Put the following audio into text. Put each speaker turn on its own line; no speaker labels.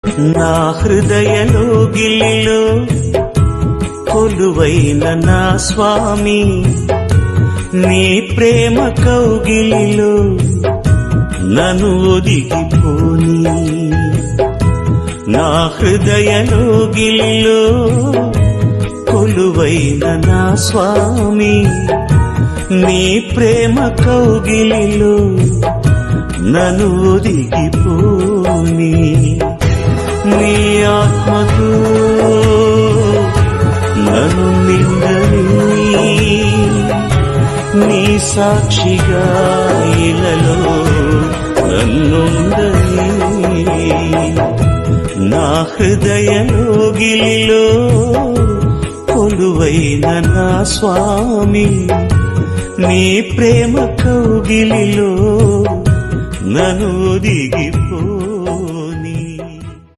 నా హృదయలోగిలిలో కొలువైన నా స్వామి, నీ ప్రేమ కౌగిలిలో నన్ను ఒదిగిపోని. నా హృదయలోగిలిలో కొలువైన నా స్వామి, నీ ప్రేమ కౌగిలిలో నన్ను ఒదిగిపోని. నీ ఆత్మతో నన్ను నిండని, నీ సాక్షిగా ఇలలో నన్నుండని. నా హృదయలోగిలిలో కొలువైన నా స్వామి, నీ ప్రేమ కౌగిలిలో నన్ను ఒదిగిపో.